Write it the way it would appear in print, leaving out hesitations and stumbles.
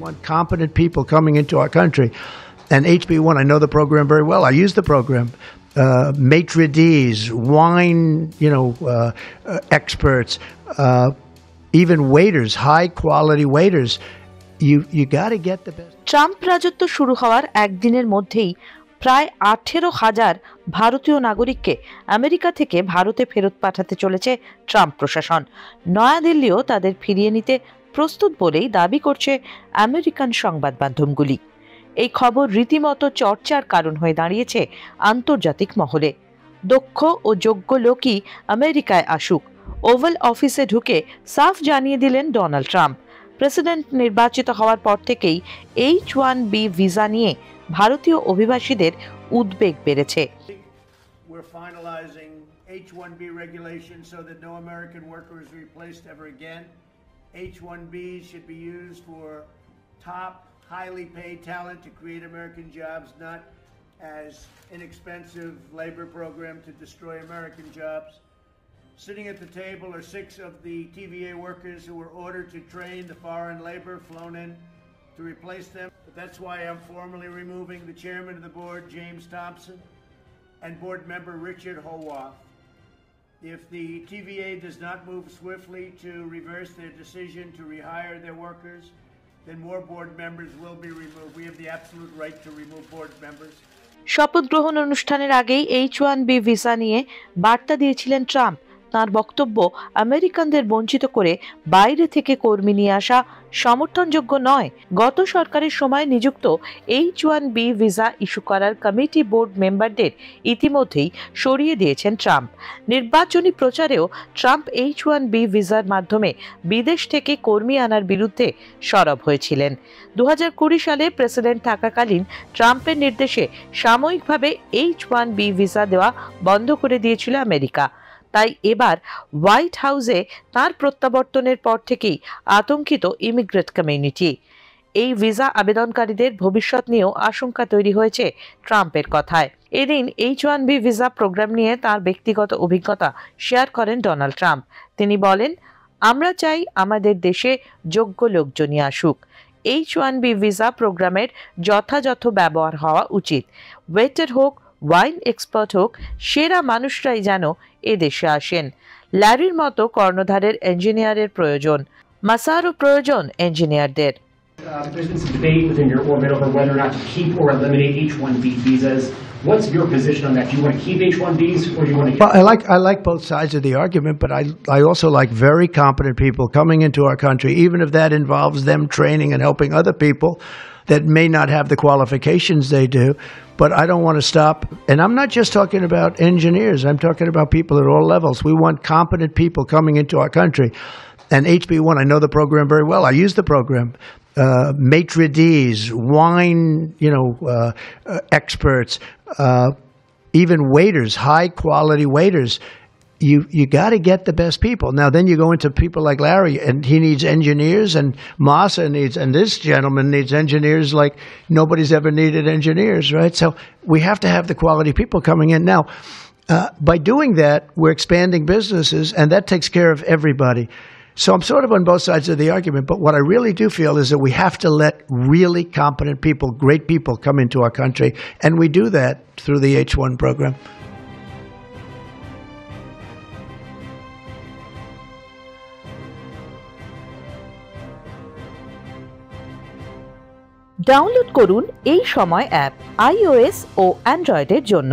want competent people coming into our country. And HB1, I know the program very well. I use the program. Maitre d's, wine, experts, even waiters, high quality waiters. You got to get the best. Trump রাজত্ব শুরু হওয়ার একদিনের মধ্যেই প্রায় 18,000 ভারতীয় নাগরিককে America থেকে ভারতে ফেরত পাঠাতে চলেছে ট্রাম্প প্রশাসন। নয়াদিল্লিও তাদের ফিরিয়ে নিতে প্রস্তুত বলেই দাবি করছে আমেরিকান সংবাদ মাধ্যমগুলি। এই খবর রীতিমতো চর্চার কারণ হয়ে দাঁড়িয়েছে আন্তর্জাতিক মহলে। দক্ষ ও যোগ্য লোকই আমেরিকায় আসুক, ওভাল অফিসে ঢুকে সাফ জানিয়ে দিলেন ডোনাল্ড ট্রাম্প। প্রেসিডেন্ট নির্বাচিত হওয়ার পর থেকেই H-1B ভিসা নিয়ে ভারতীয় অভিবাসীদের উদ্বেগ বেড়েছে। We're finalizing H-1B regulations so that no American worker is replaced ever again. H-1B should be used for top, highly paid talent to create American jobs, not as inexpensive labor program to destroy American jobs. Sitting at the table are 6 of the TVA workers who were ordered to train the foreign labor flown in to replace them. But that's why I'm formally removing the chairman of the board, James Thompson, and board member Richard Howarth. If the TVA does not move swiftly to reverse their decision to rehire their workers, then more board members will be removed. We have the absolute right to remove board members. শপথ গ্রহণ অনুষ্ঠানের আগেই H-1B visa নিয়ে বার্তা দিয়েছিলেন Trump. তার বক্তব্য, আমেরিকানদের বঞ্চিত করে বাইরে থেকে কর্মী নিয়ে আসা সমর্থনযোগ্য নয়। গত সরকারের সময় নিযুক্ত H-1B ভিসা ইস্যু করার কমিটি বোর্ড মেম্বারদের ইতিমধ্যেই সরিয়ে দিয়েছেন ট্রাম্প। নির্বাচনী প্রচারেও ট্রাম্প H-1B ভিসার মাধ্যমে বিদেশ থেকে কর্মী আনার বিরুদ্ধে সরব হয়েছিলেন। 2020 সালে প্রেসিডেন্ট থাকাকালীন ট্রাম্পের নির্দেশে সাময়িকভাবে H-1B ভিসা দেওয়া বন্ধ করে দিয়েছিল আমেরিকা। তাই এবার হোয়াইট হাউসে তার প্রত্যাবর্তনের পর থেকেই আতঙ্কিত ইমিগ্রেন্ট কমিউনিটি। এই ভিসা আবেদনকারীদের ভবিষ্যৎ নিয়েও আশঙ্কা তৈরি হয়েছে ট্রাম্পের কথায়। এদিন H-1B ভিসা প্রোগ্রাম নিয়ে তার ব্যক্তিগত অভিজ্ঞতা শেয়ার করেন ডোনাল্ড ট্রাম্প। তিনি বলেন, আমরা চাই আমাদের দেশে যোগ্য লোকজনই আসুক। H-1B ভিসা প্রোগ্রামের যথাযথ ব্যবহার হওয়া উচিত। ওয়েটার হোক, ওয়াইন এক্সপার্ট হোক, সেরা মানুষরাই যেন এ দেশে আসেন। ল্যারির মতো কর্ণধারের ইঞ্জিনিয়ারের প্রয়োজন, মাসারও প্রয়োজন ইঞ্জিনিয়ারদের। There's been some debate within your orbit over whether or not to keep or eliminate H-1B visas. What's your position on that? Do you want to keep H-1Bs or do you want to? Well, I like both sides of the argument, but I also like very competent people coming into our country, even if that involves them training and helping other people that may not have the qualifications they do. But I don't want to stop. And I'm not just talking about engineers. I'm talking about people at all levels. We want competent people coming into our country. And HB1, I know the program very well. I use the program. Maitre d's, wine, experts, even waiters, high quality waiters. You got to get the best people. Now, then you go into people like Larry, and he needs engineers, and Massa needs, and this gentleman needs engineers like nobody's ever needed engineers, right? So we have to have the quality people coming in. Now, by doing that, we're expanding businesses, and that takes care of everybody. So I'm sort of on both sides of the argument, but what I really do feel is that we have to let really competent people, great people come into our country, and we do that through the H-1 program. Download করুন এই সময় app iOS ও অ্যান্ড্রয়েডের জন্য।